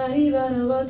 Vamos lá,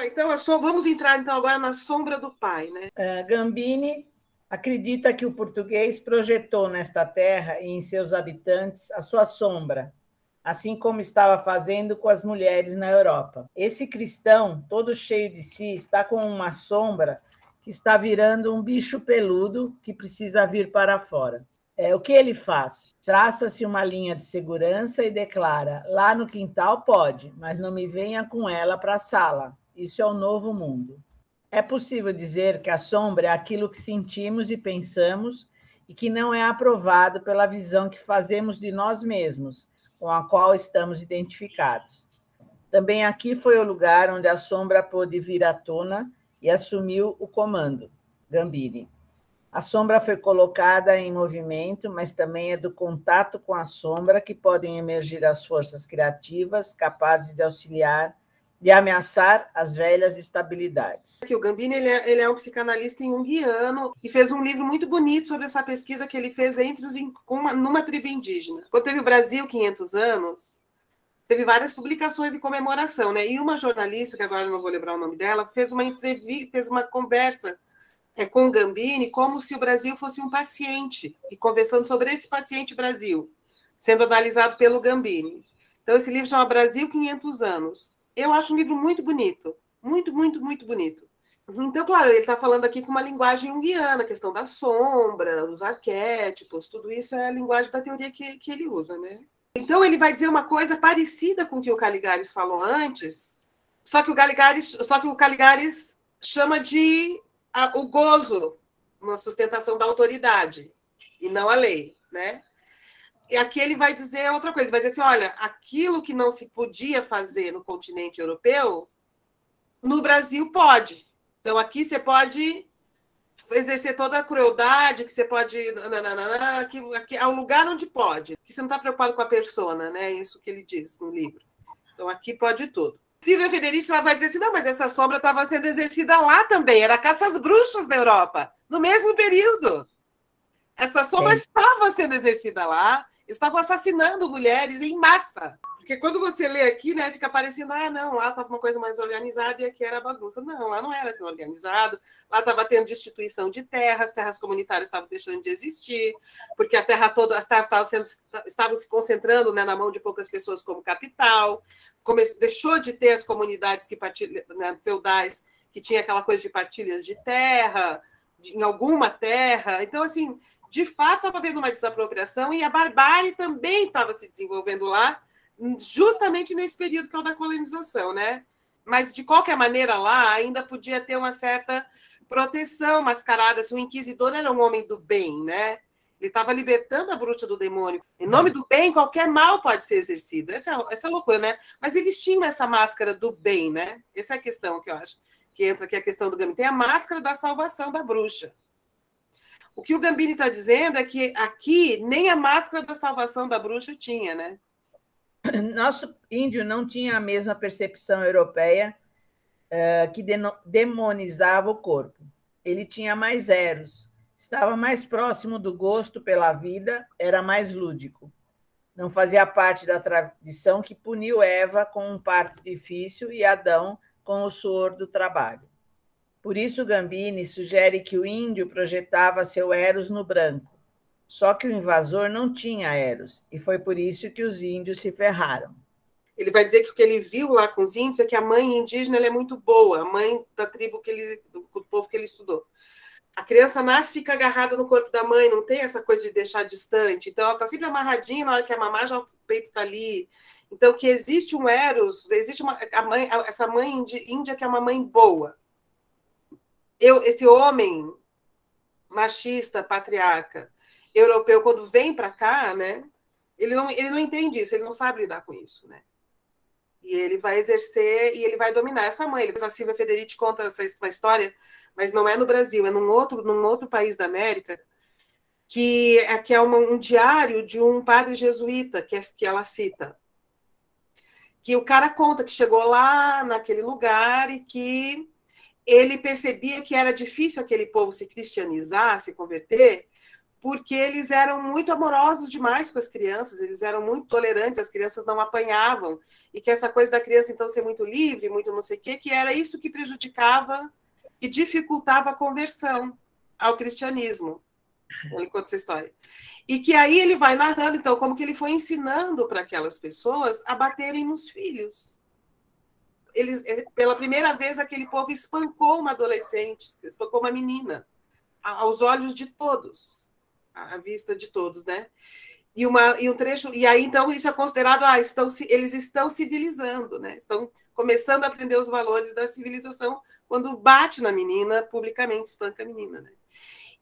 então vamos entrar então agora na sombra do pai, né? Gambini acredita que o português projetou nesta terra e em seus habitantes a sua sombra, assim como estava fazendo com as mulheres na Europa. Esse cristão, todo cheio de si, está com uma sombra que está virando um bicho peludo que precisa vir para fora. O que ele faz? Traça-se uma linha de segurança e declara: lá no quintal pode, mas não me venha com ela para a sala. Isso é o novo mundo. É possível dizer que a sombra é aquilo que sentimos e pensamos e que não é aprovado pela visão que fazemos de nós mesmos, com a qual estamos identificados. Também aqui foi o lugar onde a sombra pôde vir à tona e assumiu o comando, Gambini. A sombra foi colocada em movimento, mas também é do contato com a sombra que podem emergir as forças criativas capazes de auxiliar, de ameaçar as velhas estabilidades. O Gambini ele é um psicanalista junguiano e fez um livro muito bonito sobre essa pesquisa que ele fez numa tribo indígena. Quando teve o Brasil 500 anos, teve várias publicações em comemoração, né? E uma jornalista, que agora eu não vou lembrar o nome dela, fez uma entrevista, fez uma conversa com o Gambini, como se o Brasil fosse um paciente, e conversando sobre esse paciente Brasil, sendo analisado pelo Gambini. Então, esse livro chama Brasil 500 anos. Eu acho um livro muito bonito, muito, muito, muito bonito. Então, claro, ele está falando aqui com uma linguagem junguiana, a questão da sombra, os arquétipos, tudo isso é a linguagem da teoria que ele usa, né? Então, ele vai dizer uma coisa parecida com o que o Caligares falou antes, só que o Caligares chama de o gozo na sustentação da autoridade, e não a lei, né? E aqui ele vai dizer outra coisa, vai dizer assim, olha, aquilo que não se podia fazer no continente europeu, no Brasil pode. Então, aqui você pode exercer toda a crueldade, que você pode... Aqui é um lugar onde pode, que você não está preocupado com a persona, né? Isso que ele diz no livro. Então, aqui pode tudo. Silvia Federici ela vai dizer assim, não, mas essa sombra estava sendo exercida lá também, era caça às bruxas na Europa, no mesmo período. Essa sombra estava sendo exercida lá, estavam assassinando mulheres em massa. Porque quando você lê aqui, né, fica parecendo, não, lá estava uma coisa mais organizada e aqui era bagunça. Não, lá não era tão organizado, lá estava tendo destituição de terras, terras comunitárias estavam deixando de existir, porque a terra toda, as terras estavam se concentrando, né, na mão de poucas pessoas como capital, deixou de ter as comunidades né, feudais, que tinha aquela coisa de partilhas de terra, em alguma terra. Então, assim, de fato, estava havendo uma desapropriação e a barbárie também estava se desenvolvendo lá, justamente nesse período que é o da colonização, né? Mas, de qualquer maneira, lá ainda podia ter uma certa proteção mascarada. Se o inquisidor era um homem do bem, né? Ele estava libertando a bruxa do demônio. Em nome do bem, qualquer mal pode ser exercido. Essa loucura, né? Mas eles tinham essa máscara do bem, né? Essa é a questão que eu acho que entra aqui, a questão do Gambini. Tem a máscara da salvação da bruxa. O que o Gambini está dizendo é que aqui nem a máscara da salvação da bruxa tinha, né? Nosso índio não tinha a mesma percepção europeia que demonizava o corpo. Ele tinha mais eros, estava mais próximo do gosto pela vida, era mais lúdico. Não fazia parte da tradição que puniu Eva com um parto difícil e Adão com o suor do trabalho. Por isso, Gambini sugere que o índio projetava seu eros no branco. Só que o invasor não tinha eros, e foi por isso que os índios se ferraram. Ele vai dizer que o que ele viu lá com os índios é que a mãe indígena ela é muito boa, a mãe da tribo do povo que ele estudou. A criança nasce e fica agarrada no corpo da mãe, não tem essa coisa de deixar distante. Então, ela está sempre amarradinha, na hora que a mamar, já o peito está ali. Então, que existe um eros, existe essa mãe índia que é uma mãe boa. Esse homem machista, patriarca, europeu, quando vem para cá, né, ele não entende isso, ele não sabe lidar com isso, né? E ele vai exercer e ele vai dominar essa mãe. A Silvia Federici conta uma história, mas não é no Brasil, é num outro país da América, que é um diário de um padre jesuíta, que ela cita. Que o cara conta que chegou lá naquele lugar e que ele percebia que era difícil aquele povo se cristianizar, se converter, porque eles eram muito amorosos demais com as crianças, eles eram muito tolerantes, as crianças não apanhavam, e que essa coisa da criança, então, ser muito livre, muito não sei o quê, que era isso que prejudicava, que dificultava a conversão ao cristianismo. Ele conta essa história. E que aí ele vai narrando, então, como que ele foi ensinando para aquelas pessoas a baterem nos filhos. Eles, pela primeira vez, aquele povo espancou uma adolescente, espancou uma menina, aos olhos de todos, à vista de todos, né? E um trecho, e aí, então, isso é considerado, eles estão civilizando, né? Estão começando a aprender os valores da civilização quando bate na menina, publicamente espanca a menina, né?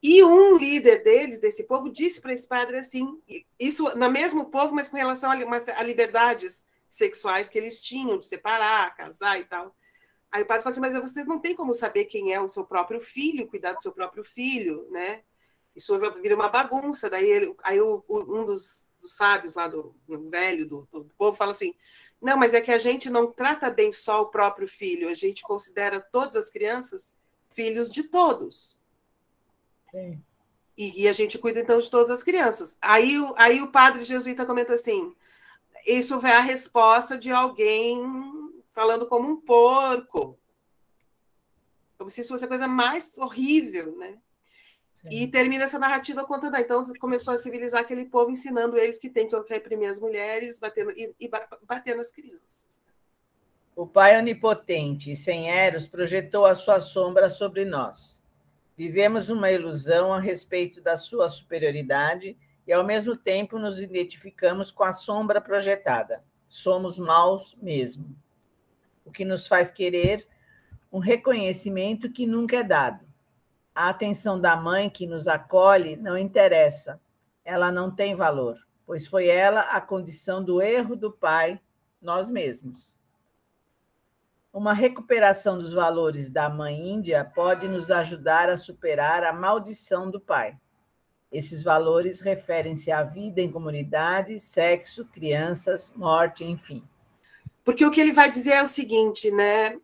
E um líder deles, desse povo, disse para esse padre assim, isso no mesmo povo, mas com relação a liberdades sexuais que eles tinham, de separar, casar e tal. Aí o padre falou assim, mas vocês não têm como saber quem é o seu próprio filho, cuidar do seu próprio filho, né? Isso vira uma bagunça. Daí um dos sábios lá, do velho, do povo, fala assim, não, mas é que a gente não trata bem só o próprio filho, a gente considera todas as crianças filhos de todos. E a gente cuida, então, de todas as crianças. Aí o padre jesuíta comenta assim, isso é a resposta de alguém falando como um porco. Como se isso fosse a coisa mais horrível, né? Sim. E termina essa narrativa contando, então começou a civilizar aquele povo, ensinando eles que tem que reprimir as mulheres e bater nas crianças. O Pai onipotente, sem eros, projetou a sua sombra sobre nós. Vivemos uma ilusão a respeito da sua superioridade e, ao mesmo tempo, nos identificamos com a sombra projetada. Somos maus mesmo. O que nos faz querer um reconhecimento que nunca é dado. A atenção da mãe que nos acolhe não interessa. Ela não tem valor, pois foi ela a condição do erro do pai, nós mesmos. Uma recuperação dos valores da mãe índia pode nos ajudar a superar a maldição do pai. Esses valores referem-se à vida em comunidade, sexo, crianças, morte, enfim. Porque o que ele vai dizer é o seguinte, né?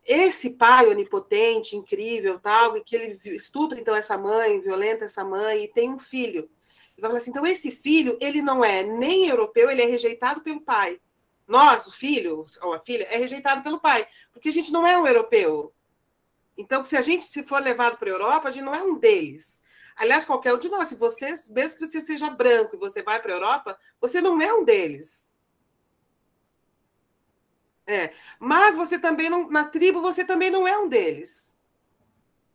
Esse pai onipotente, incrível, tal, e que ele estupra então essa mãe, violenta essa mãe e tem um filho. Ele vai falar assim, então esse filho, ele não é nem europeu, ele é rejeitado pelo pai. Nós, o filho ou a filha, é rejeitado pelo pai, porque a gente não é um europeu. Então, se a gente for levado para a Europa, a gente não é um deles. Aliás, qualquer um de nós, mesmo que você seja branco e você vai para a Europa, você não é um deles. Mas você também não, na tribo, você também não é um deles.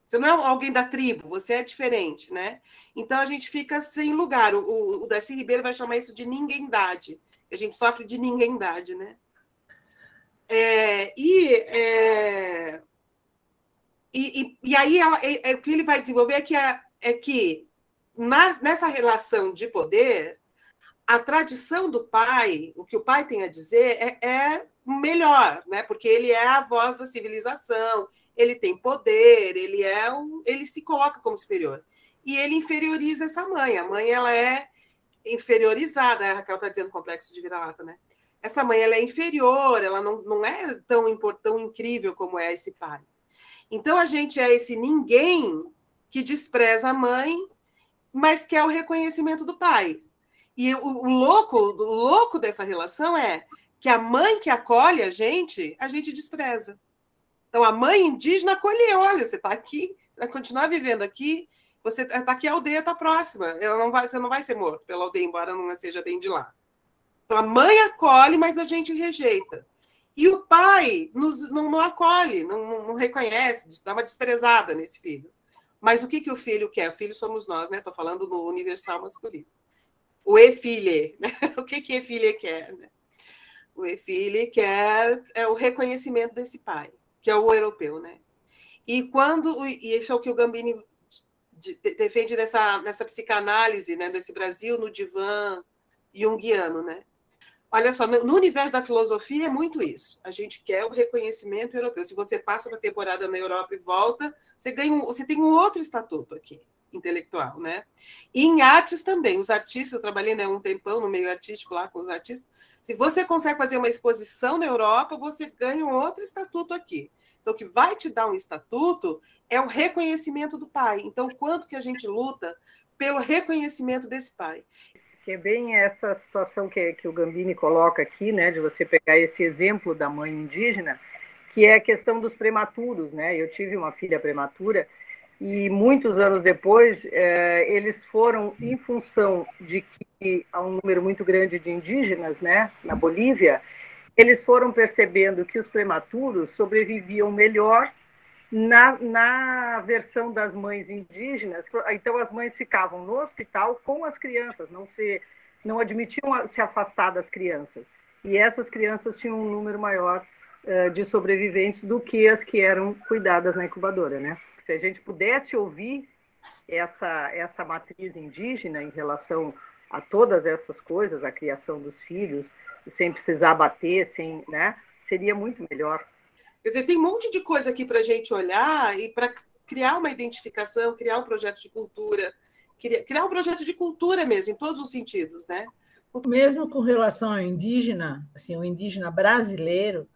Você não é alguém da tribo, você é diferente, né? Então a gente fica sem lugar. O Darcy Ribeiro vai chamar isso de ninguémdade. A gente sofre de ninguémdade, né? E aí o que ele vai desenvolver é que nessa relação de poder, a tradição do pai, o que o pai tem a dizer é melhor, né? Porque ele é a voz da civilização, ele tem poder, ele se coloca como superior. E ele inferioriza essa mãe. A mãe, ela é inferiorizada, a Raquel está dizendo complexo de vira-lata, né? Essa mãe, ela é inferior, ela não é tão incrível como é esse pai. Então, a gente é esse ninguém que despreza a mãe, mas quer o reconhecimento do pai. E o louco dessa relação é que a mãe que acolhe a gente despreza. Então, a mãe indígena acolheu, olha, você está aqui, você vai continuar vivendo aqui, você está aqui, a aldeia está próxima, você não vai ser morto pela aldeia, embora não seja bem de lá. Então, a mãe acolhe, mas a gente rejeita. E o pai não acolhe, não reconhece, dá uma desprezada nesse filho. Mas o que o filho quer? O filho somos nós, né? Estou falando no universal masculino. O e-filho, né? O que e-filho quer? Né? O e-filho quer o reconhecimento desse pai, que é o europeu, né? E isso é o que o Gambini defende nessa psicanálise, né? Desse Brasil no divã junguiano, né? Olha só, no universo da filosofia é muito isso. A gente quer o reconhecimento europeu. Se você passa uma temporada na Europa e volta, você tem um outro estatuto aqui, intelectual, né? E em artes também. Os artistas, eu trabalhei, né, um tempão no meio artístico lá com os artistas. Se você consegue fazer uma exposição na Europa, você ganha um outro estatuto aqui. Então, o que vai te dar um estatuto é o reconhecimento do pai. Então, quanto que a gente luta pelo reconhecimento desse pai? Que é bem essa situação que o Gambini coloca aqui, né, de você pegar esse exemplo da mãe indígena, que é a questão dos prematuros, né? Eu tive uma filha prematura e muitos anos depois eles foram, em função de que há um número muito grande de indígenas, né, na Bolívia, eles foram percebendo que os prematuros sobreviviam melhor na versão das mães indígenas. Então, as mães ficavam no hospital com as crianças, não admitiam se afastar das crianças. E essas crianças tinham um número maior de sobreviventes do que as que eram cuidadas na incubadora, né? Se a gente pudesse ouvir essa matriz indígena em relação a todas essas coisas, a criação dos filhos, sem precisar bater, né, seria muito melhor. Quer dizer, tem um monte de coisa aqui para a gente olhar e para criar uma identificação, criar um projeto de cultura, criar um projeto de cultura mesmo, em todos os sentidos, né? Mesmo com relação ao indígena, assim, o indígena brasileiro,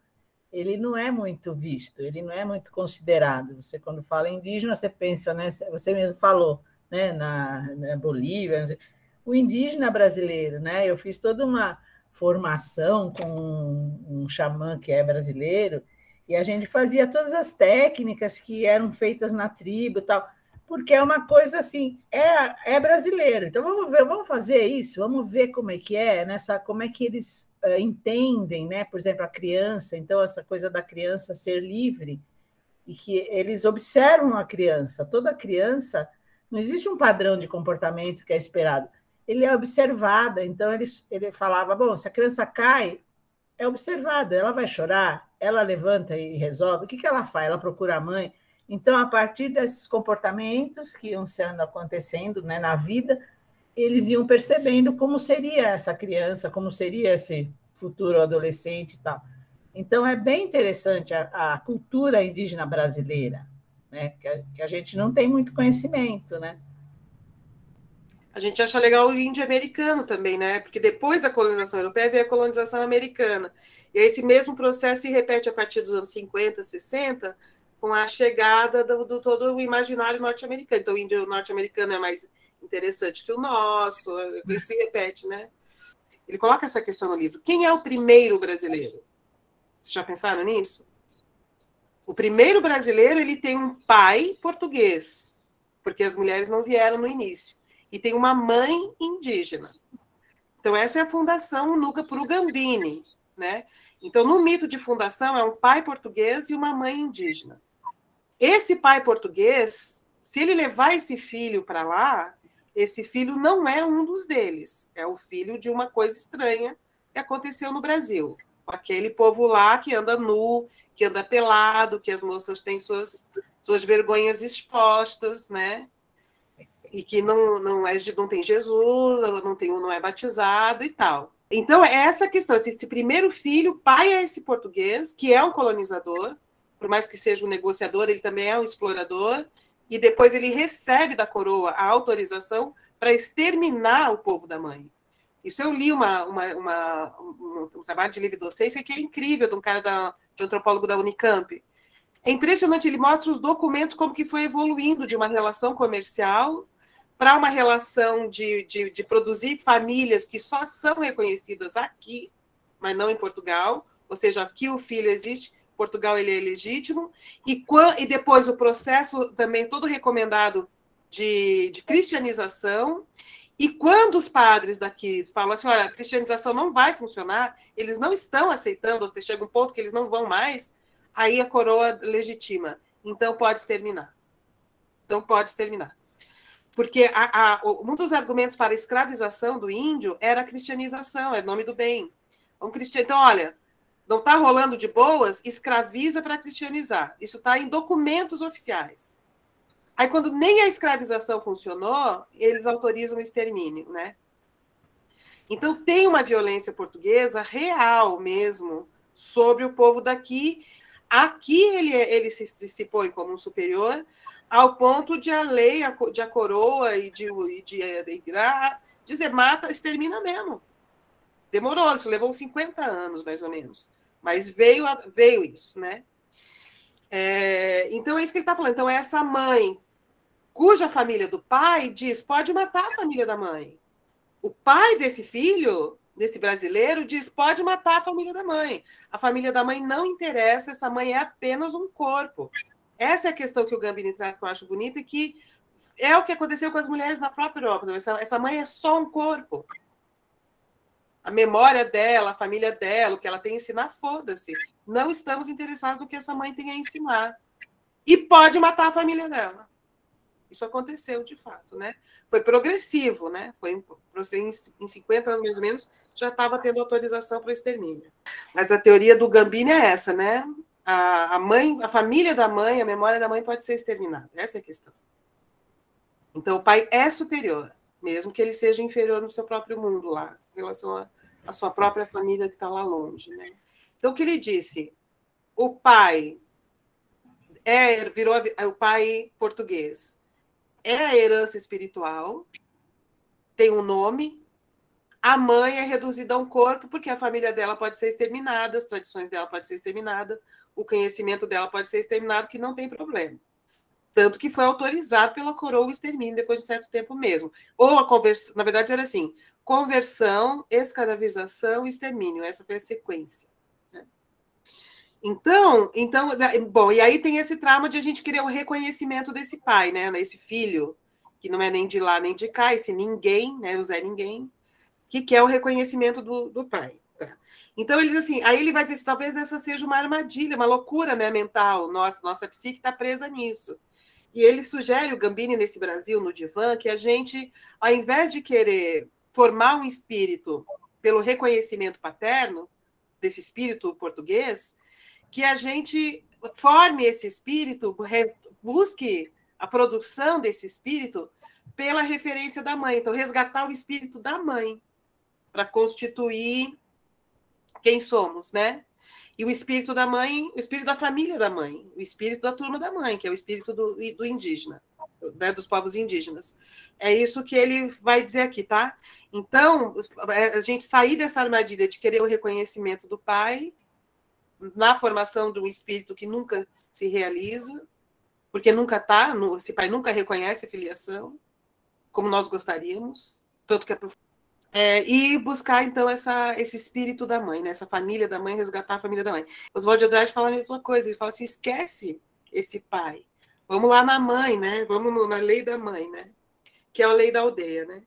ele não é muito visto, ele não é muito considerado. Você, quando fala indígena, você pensa, né? Você mesmo falou, né? Na Bolívia, o indígena brasileiro, né? Eu fiz toda uma formação com um xamã que é brasileiro, e a gente fazia todas as técnicas que eram feitas na tribo e tal, porque é uma coisa assim, é brasileiro. Então vamos ver, vamos fazer isso, vamos ver como é que como é que eles entendem, né? Por exemplo, a criança, então essa coisa da criança ser livre, e que eles observam a criança, toda criança, não existe um padrão de comportamento que é esperado, ele é observada, então ele falava, bom, se a criança cai, é observado, ela vai chorar, ela levanta e resolve, o que ela faz? Ela procura a mãe. Então, a partir desses comportamentos que iam sendo acontecendo, né, na vida, eles iam percebendo como seria essa criança, como seria esse futuro adolescente e tal. Então, é bem interessante a cultura indígena brasileira, né, que a gente não tem muito conhecimento, né? A gente acha legal o índio americano também, né? Porque depois da colonização europeia veio a colonização americana. E esse mesmo processo se repete a partir dos anos 50, 60, com a chegada do todo o imaginário norte-americano. Então, o índio norte-americano é mais interessante que o nosso, isso se repete, né? Ele coloca essa questão no livro. Quem é o primeiro brasileiro? Vocês já pensaram nisso? O primeiro brasileiro, ele tem um pai português, porque as mulheres não vieram no início. E tem uma mãe indígena. Então, essa é a fundação Nuca para o Gambini, né? Então, no mito de fundação, é um pai português e uma mãe indígena. Esse pai português, se ele levar esse filho para lá, esse filho não é um dos deles, é o filho de uma coisa estranha que aconteceu no Brasil. Aquele povo lá que anda nu, que anda pelado, que as moças têm suas vergonhas expostas, né? E que não tem Jesus, não é batizado e tal. Então, é essa questão. Esse primeiro filho, pai é esse português, que é um colonizador, por mais que seja um negociador, ele também é um explorador, e depois ele recebe da coroa a autorização para exterminar o povo da mãe. Isso eu li um trabalho de livre docência que é incrível, de um cara de antropólogo da Unicamp. É impressionante, ele mostra os documentos, como que foi evoluindo de uma relação comercial para uma relação de produzir famílias que só são reconhecidas aqui, mas não em Portugal, ou seja, aqui o filho existe, Portugal ele é legítimo, e depois o processo também todo recomendado de cristianização, e quando os padres daqui falam assim, olha, a cristianização não vai funcionar, eles não estão aceitando, chega um ponto que eles não vão mais, aí a coroa legitima, então pode terminar. Então pode terminar. Porque um dos argumentos para a escravização do índio era a cristianização, é nome do bem. Então, olha, não está rolando de boas, escraviza para cristianizar. Isso está em documentos oficiais. Aí, quando nem a escravização funcionou, eles autorizam o extermínio, né? Então, tem uma violência portuguesa real mesmo sobre o povo daqui. Aqui ele se põe como um superior, ao ponto de a lei, de a coroa e de dizer, mata, extermina mesmo. Demorou, isso levou 50 anos, mais ou menos. Mas veio isso, né? Então, é isso que ele está falando. Então, é essa mãe cuja família do pai diz, pode matar a família da mãe. O pai desse filho, desse brasileiro, diz, pode matar a família da mãe. A família da mãe não interessa, essa mãe é apenas um corpo. Essa é a questão que o Gambini traz, que eu acho bonita, e que é o que aconteceu com as mulheres na própria Europa. Essa mãe é só um corpo. A memória dela, a família dela, o que ela tem a ensinar, foda-se. Não estamos interessados no que essa mãe tem a ensinar. E pode matar a família dela. Isso aconteceu, de fato, né? Foi progressivo, né? Foi em 50 anos, mais ou menos, já estava tendo autorização para o extermínio. Mas a teoria do Gambini é essa, né? A família da mãe, a memória da mãe pode ser exterminada. Essa é a questão. Então, o pai é superior, mesmo que ele seja inferior no seu próprio mundo lá, em relação à sua própria família que está lá longe, né? Então, o que ele disse? O pai virou o pai português. É a herança espiritual, tem um nome. A mãe é reduzida a um corpo, porque a família dela pode ser exterminada, as tradições dela podem ser exterminadas, o conhecimento dela pode ser exterminado, que não tem problema. Tanto que foi autorizado pela coroa o extermínio depois de certo tempo mesmo. Ou a conversão, na verdade era assim, conversão, escravização e extermínio. Essa foi a sequência. Então, bom, e aí tem esse trauma de a gente querer o reconhecimento desse pai, né? Esse filho, que não é nem de lá nem de cá, esse ninguém, né? O Zé Ninguém, que quer o reconhecimento do pai. Tá? Então, ele diz assim, aí ele vai dizer, talvez essa seja uma armadilha, uma loucura, né, mental, nossa psique está presa nisso. E ele sugere, o Gambini, nesse Brasil, no Divã, que a gente, ao invés de querer formar um espírito pelo reconhecimento paterno, desse espírito português, que a gente forme esse espírito, busque a produção desse espírito pela referência da mãe. Então, resgatar o espírito da mãe para constituir quem somos, né? E o espírito da mãe, o espírito da família da mãe, o espírito da turma da mãe, que é o espírito do indígena, né, dos povos indígenas. É isso que ele vai dizer aqui, tá? Então, a gente sair dessa armadilha de querer o reconhecimento do pai na formação de um espírito que nunca se realiza, porque nunca está, esse pai nunca reconhece a filiação, como nós gostaríamos, tanto que e buscar, então, esse espírito da mãe, né? Essa família da mãe, resgatar a família da mãe. Oswald de Andrade fala a mesma coisa, ele fala assim, esquece esse pai, vamos lá na mãe, né? Vamos na lei da mãe, né? Que é a lei da aldeia, né?